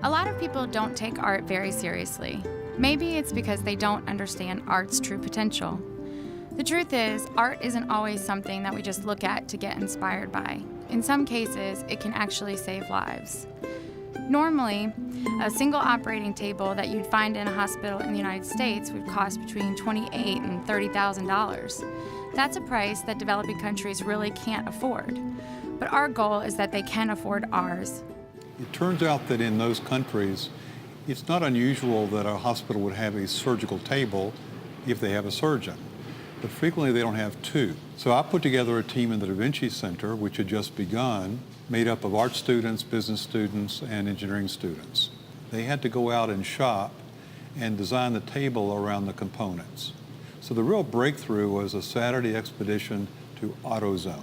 A lot of people don't take art very seriously. Maybe it's because they don't understand art's true potential. The truth is, art isn't always something that we just look at to get inspired by. In some cases, it can actually save lives. Normally, a single operating table that you'd find in a hospital in the United States would cost between $28,000 and $30,000. That's a price that developing countries really can't afford. But our goal is that they can afford ours. It turns out that in those countries, it's not unusual that a hospital would have a surgical table if they have a surgeon, but frequently they don't have two. So I put together a team in the daVinci Center, which had just begun, made up of art students, business students, and engineering students. They had to go out and shop and design the table around the components. So the real breakthrough was a Saturday expedition to AutoZone.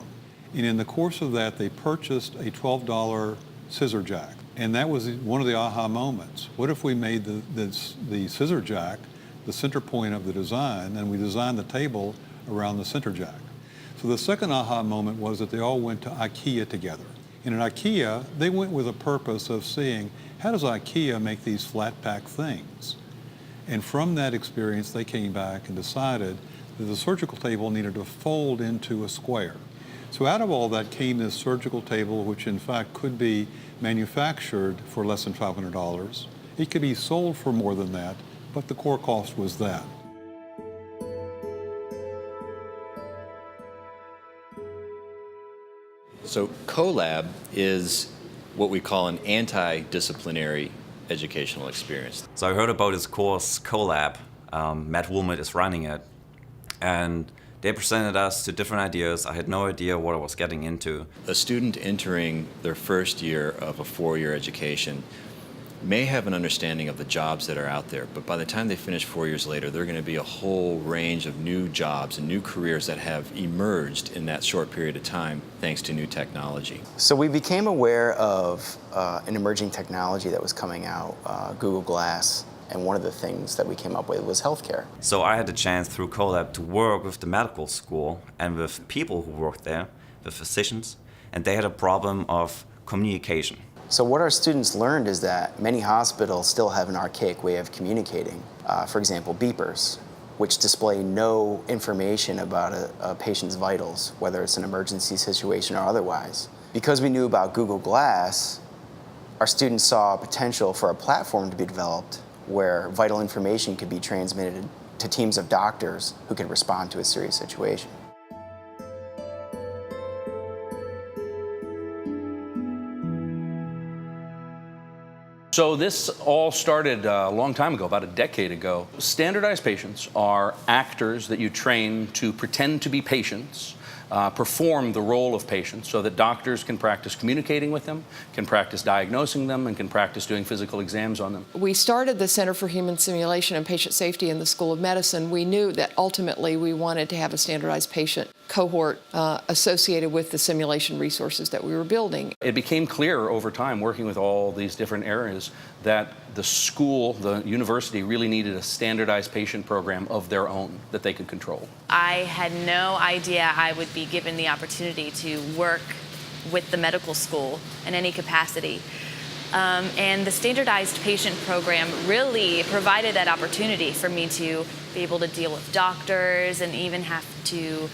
And in the course of that, they purchased a $12 scissor jack. And that was one of the aha moments. What if we made the scissor jack the center point of the design, and we designed the table around the center jack? So the second aha moment was that they all went to IKEA together. And in IKEA, they went with a purpose of seeing, how does IKEA make these flat pack things? And from that experience, they came back and decided that the surgical table needed to fold into a square. So out of all that came this surgical table, which in fact could be manufactured for less than $500. It could be sold for more than that, but the core cost was that. So CoLab is what we call an anti-disciplinary educational experience. So I heard about this course, CoLab. Matt Woolman is running it. And they presented us to different ideas. I had no idea what I was getting into. A student entering their first year of a 4-year education may have an understanding of the jobs that are out there, but by the time they finish 4 years later, there are going to be a whole range of new jobs and new careers that have emerged in that short period of time thanks to new technology. So we became aware of an emerging technology that was coming out, Google Glass. And one of the things that we came up with was healthcare. So I had the chance through CoLab to work with the medical school and with people who worked there, the physicians, and they had a problem of communication. So what our students learned is that many hospitals still have an archaic way of communicating. For example, beepers, which display no information about a patient's vitals, whether it's an emergency situation or otherwise. Because we knew about Google Glass, our students saw potential for a platform to be developed where vital information could be transmitted to teams of doctors who could respond to a serious situation. So this all started a long time ago, about a decade ago. Standardized patients are actors that you train to pretend to be patients, perform the role of patients so that doctors can practice communicating with them, can practice diagnosing them, and can practice doing physical exams on them. We started the Center for Human Simulation and Patient Safety in the School of Medicine. We knew that ultimately we wanted to have a standardized patient cohort associated with the simulation resources that we were building. It became clear over time, working with all these different areas, that the school, the university, really needed a standardized patient program of their own that they could control. I had no idea I would be given the opportunity to work with the medical school in any capacity. And the standardized patient program really provided that opportunity for me to be able to deal with doctors and even have to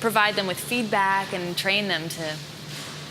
provide them with feedback and train them to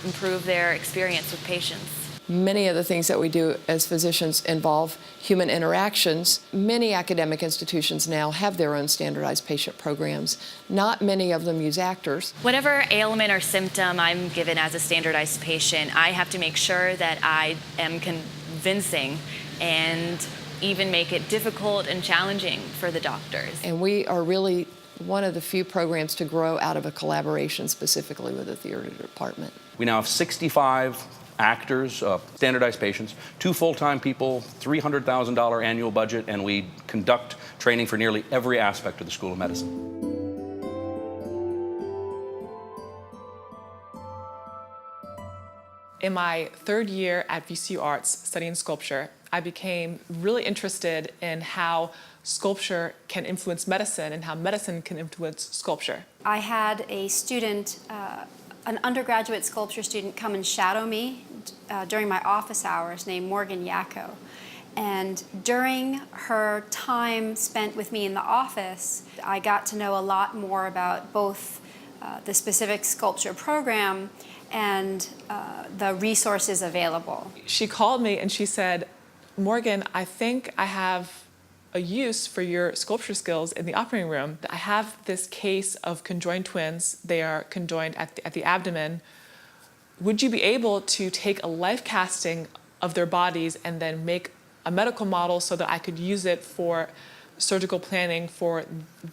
improve their experience with patients. Many of the things that we do as physicians involve human interactions. Many academic institutions now have their own standardized patient programs. Not many of them use actors. Whatever ailment or symptom I'm given as a standardized patient, I have to make sure that I am convincing and even make it difficult and challenging for the doctors. And we are really one of the few programs to grow out of a collaboration specifically with the theater department. We now have 65 actors, standardized patients, 2 full-time people, $300,000 annual budget, and we conduct training for nearly every aspect of the School of Medicine. In my 3rd year at VCUarts studying sculpture, I became really interested in how sculpture can influence medicine and how medicine can influence sculpture. I had a student, an undergraduate sculpture student, come and shadow me during my office hours named Morgan Yacoe. And during her time spent with me in the office, I got to know a lot more about both the specific sculpture program and the resources available. She called me and she said, Morgan, I think I have a use for your sculpture skills in the operating room. I have this case of conjoined twins. They are conjoined at the abdomen. Would you be able to take a life casting of their bodies and then make a medical model so that I could use it for surgical planning for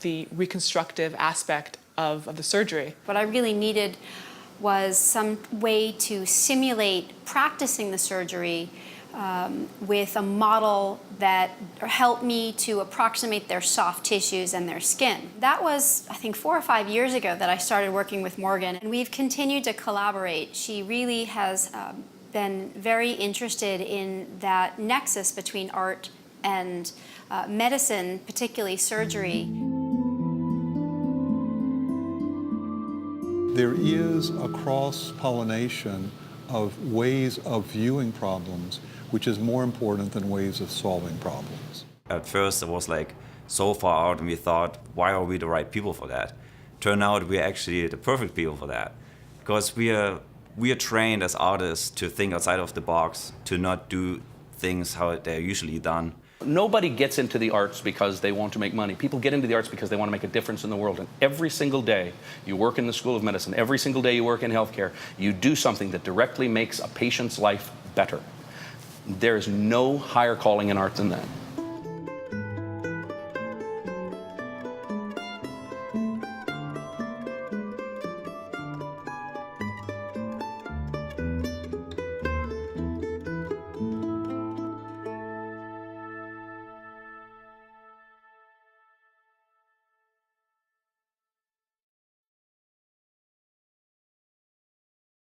the reconstructive aspect of the surgery? What I really needed was some way to simulate practicing the surgery with a model that helped me to approximate their soft tissues and their skin. That was, I think, 4 or 5 years ago that I started working with Morgan, and we've continued to collaborate. She really has been very interested in that nexus between art and medicine, particularly surgery. There is a cross-pollination of ways of viewing problems, which is more important than ways of solving problems. At first it was like so far out and we thought, why are we the right people for that? Turned out we're actually the perfect people for that. Because we are trained as artists to think outside of the box, to not do things how they're usually done. Nobody gets into the arts because they want to make money. People get into the arts because they want to make a difference in the world. And every single day you work in the School of Medicine, every single day you work in healthcare, you do something that directly makes a patient's life better. There is no higher calling in art than that.